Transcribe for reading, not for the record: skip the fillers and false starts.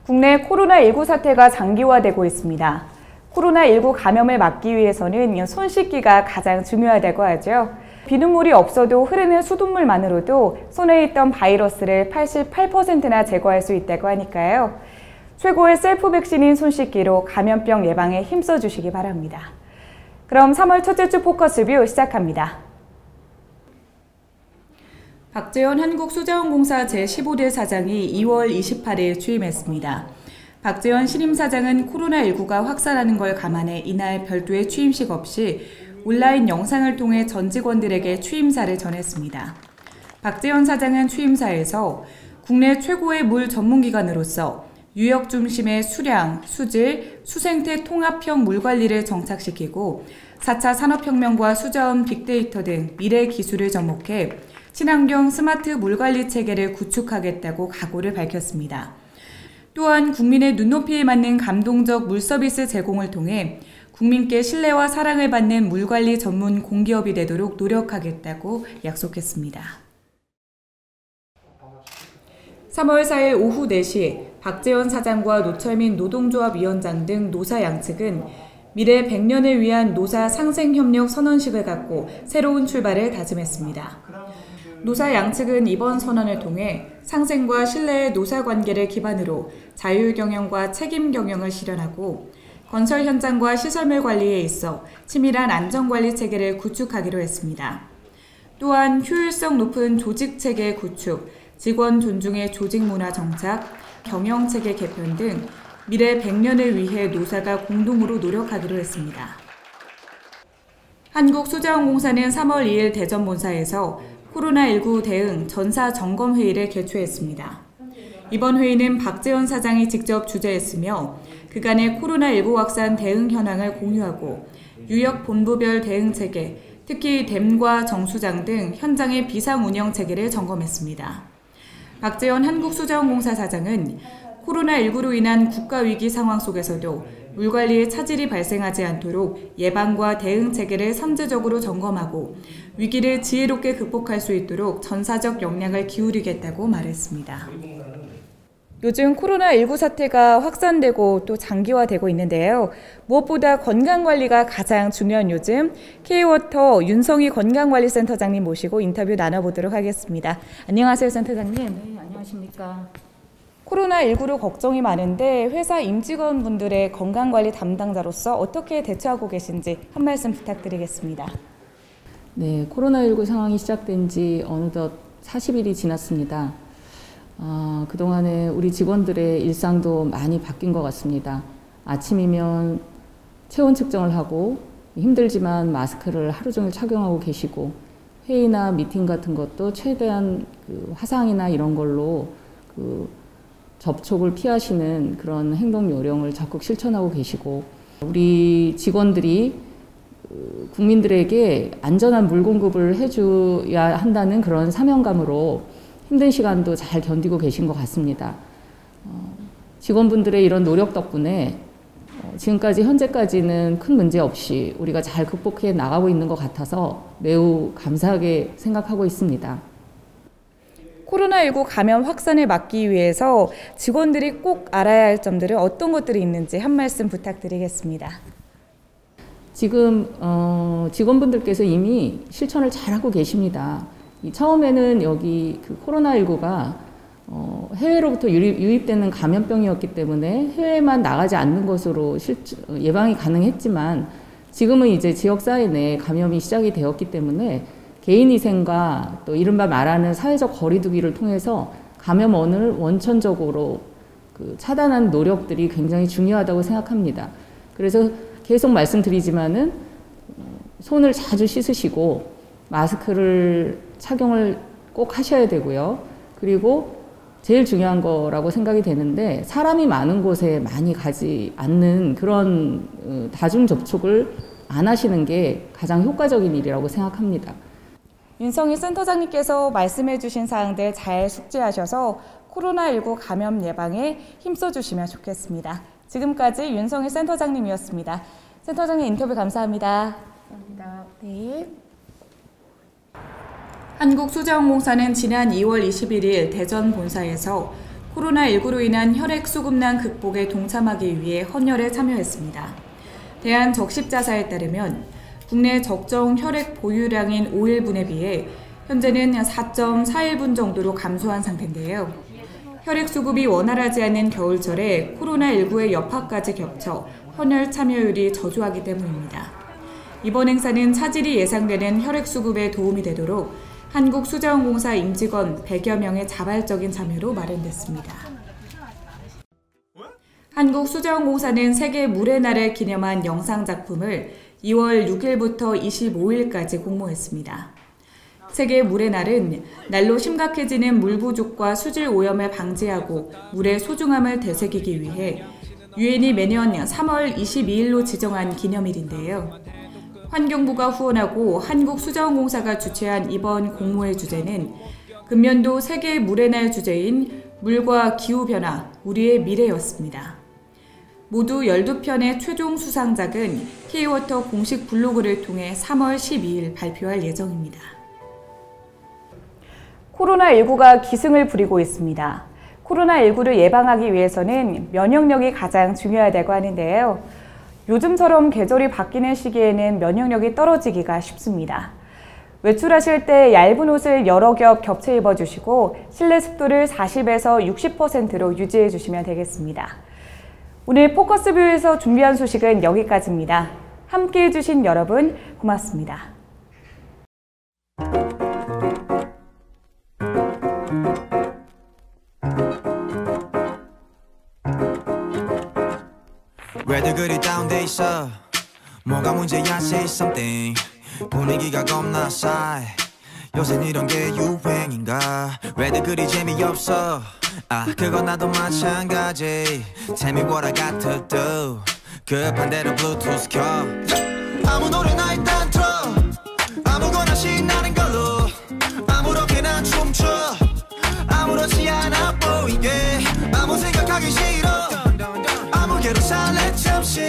국내 코로나19 사태가 장기화되고 있습니다. 코로나19 감염을 막기 위해서는 손 씻기가 가장 중요하다고 하죠. 비눗물이 없어도 흐르는 수돗물만으로도 손에 있던 바이러스를 88%나 제거할 수 있다고 하니까요. 최고의 셀프 백신인 손 씻기로 감염병 예방에 힘써 주시기 바랍니다. 그럼 3월 첫째 주 포커스뷰 시작합니다. 박재현 한국수자원공사 제15대 사장이 2월 28일 취임했습니다. 박재현 신임사장은 코로나19가 확산하는 걸 감안해 이날 별도의 취임식 없이 온라인 영상을 통해 전 직원들에게 취임사를 전했습니다. 박재현 사장은 취임사에서 국내 최고의 물 전문기관으로서 유역 중심의 수량, 수질, 수생태 통합형 물관리를 정착시키고 4차 산업혁명과 수자원 빅데이터 등 미래 기술을 접목해 친환경 스마트 물관리 체계를 구축하겠다고 각오를 밝혔습니다. 또한 국민의 눈높이에 맞는 감동적 물 서비스 제공을 통해 국민께 신뢰와 사랑을 받는 물관리 전문 공기업이 되도록 노력하겠다고 약속했습니다. 3월 4일 오후 4시 박재현 사장과 노철민 노동조합위원장 등 노사 양측은 미래 100년을 위한 노사 상생협력 선언식을 갖고 새로운 출발을 다짐했습니다. 노사 양측은 이번 선언을 통해 상생과 신뢰의 노사 관계를 기반으로 자율경영과 책임경영을 실현하고 건설 현장과 시설물 관리에 있어 치밀한 안전관리 체계를 구축하기로 했습니다. 또한 효율성 높은 조직체계 구축, 직원 존중의 조직문화 정착, 경영체계 개편 등 미래 100년을 위해 노사가 공동으로 노력하기로 했습니다. 한국수자원공사는 3월 2일 대전 본사에서 코로나19 대응 전사 점검 회의를 개최했습니다. 이번 회의는 박재현 사장이 직접 주재했으며 그간의 코로나19 확산 대응 현황을 공유하고 유역 본부별 대응 체계, 특히 댐과 정수장 등 현장의 비상 운영 체계를 점검했습니다. 박재현 한국수자원공사 사장은 코로나19로 인한 국가위기 상황 속에서도 물관리에 차질이 발생하지 않도록 예방과 대응 체계를 선제적으로 점검하고 위기를 지혜롭게 극복할 수 있도록 전사적 역량을 기울이겠다고 말했습니다. 요즘 코로나19 사태가 확산되고 또 장기화되고 있는데요. 무엇보다 건강관리가 가장 중요한 요즘 K-워터 윤성희 건강관리센터장님 모시고 인터뷰 나눠보도록 하겠습니다. 안녕하세요, 센터장님. 네, 안녕하십니까. 코로나19로 걱정이 많은데 회사 임직원분들의 건강관리 담당자로서 어떻게 대처하고 계신지 한 말씀 부탁드리겠습니다. 네, 코로나19 상황이 시작된 지 어느덧 40일이 지났습니다. 그동안에 우리 직원들의 일상도 많이 바뀐 것 같습니다. 아침이면 체온 측정을 하고 힘들지만 마스크를 하루 종일 착용하고 계시고 회의나 미팅 같은 것도 최대한 화상이나 이런 걸로 접촉을 피하시는 그런 행동 요령을 적극 실천하고 계시고 우리 직원들이 국민들에게 안전한 물 공급을 해줘야 한다는 그런 사명감으로 힘든 시간도 잘 견디고 계신 것 같습니다. 직원분들의 이런 노력 덕분에 지금까지 현재까지는 큰 문제 없이 우리가 잘 극복해 나가고 있는 것 같아서 매우 감사하게 생각하고 있습니다. 코로나19 감염 확산을 막기 위해서 직원들이 꼭 알아야 할 점들은 어떤 것들이 있는지 한 말씀 부탁드리겠습니다. 지금 직원분들께서 이미 실천을 잘하고 계십니다. 처음에는 여기 코로나19가 해외로부터 유입되는 감염병이었기 때문에 해외만 나가지 않는 것으로 예방이 가능했지만 지금은 이제 지역사회 내 감염이 시작이 되었기 때문에 개인위생과 또 이른바 말하는 사회적 거리두기를 통해서 감염원을 원천적으로 차단하는 노력들이 굉장히 중요하다고 생각합니다. 그래서 계속 말씀드리지만은 손을 자주 씻으시고 마스크를 착용을 꼭 하셔야 되고요. 그리고 제일 중요한 거라고 생각이 되는데 사람이 많은 곳에 많이 가지 않는 그런 다중 접촉을 안 하시는 게 가장 효과적인 일이라고 생각합니다. 윤성희 센터장님께서 말씀해 주신 사항들 잘 숙지하셔서 코로나19 감염 예방에 힘써 주시면 좋겠습니다. 지금까지 윤성희 센터장님이었습니다. 센터장님 인터뷰 감사합니다. 감사합니다. 네. 한국수자원공사는 지난 2월 21일 대전 본사에서 코로나19로 인한 혈액수급난 극복에 동참하기 위해 헌혈에 참여했습니다. 대한적십자사에 따르면 국내 적정 혈액 보유량인 5일분에 비해 현재는 4.41분 정도로 감소한 상태인데요. 혈액 수급이 원활하지 않은 겨울철에 코로나19의 여파까지 겹쳐 헌혈 참여율이 저조하기 때문입니다. 이번 행사는 차질이 예상되는 혈액 수급에 도움이 되도록 한국수자원공사 임직원 100여 명의 자발적인 참여로 마련됐습니다. 한국수자원공사는 세계 물의 날을 기념한 영상작품을 2월 6일부터 25일까지 공모했습니다. 세계 물의 날은 날로 심각해지는 물 부족과 수질 오염을 방지하고 물의 소중함을 되새기기 위해 유엔이 매년 3월 22일로 지정한 기념일인데요. 환경부가 후원하고 한국수자원공사가 주최한 이번 공모의 주제는 금년도 세계 물의 날 주제인 물과 기후변화, 우리의 미래였습니다. 모두 12편의 최종 수상작은 K-워터 공식 블로그를 통해 3월 12일 발표할 예정입니다. 코로나19가 기승을 부리고 있습니다. 코로나19를 예방하기 위해서는 면역력이 가장 중요하다고 하는데요. 요즘처럼 계절이 바뀌는 시기에는 면역력이 떨어지기가 쉽습니다. 외출하실 때 얇은 옷을 여러 겹 겹쳐 입어주시고 실내 습도를 40에서 60%로 유지해 주시면 되겠습니다. 오늘 포커스뷰에서 준비한 소식은 여기까지입니다. 함께해 주신 여러분 고맙습니다. 왜들 그리 다운돼 있어 뭐가 문제야 say something 분위기가 겁나 싸해 요샌 이런 게 유행인가 왜들 그리 재미없어 그건 나도 마찬가지 Tell me what I got to do 급한 대로 블루투스 켜 아무 노래나 일단 틀어 아무거나 신나는 걸로 아무렇게나 춤춰 아무렇지 않아 보이게 아무 생각하기 싫어 아무개로 살래 잠시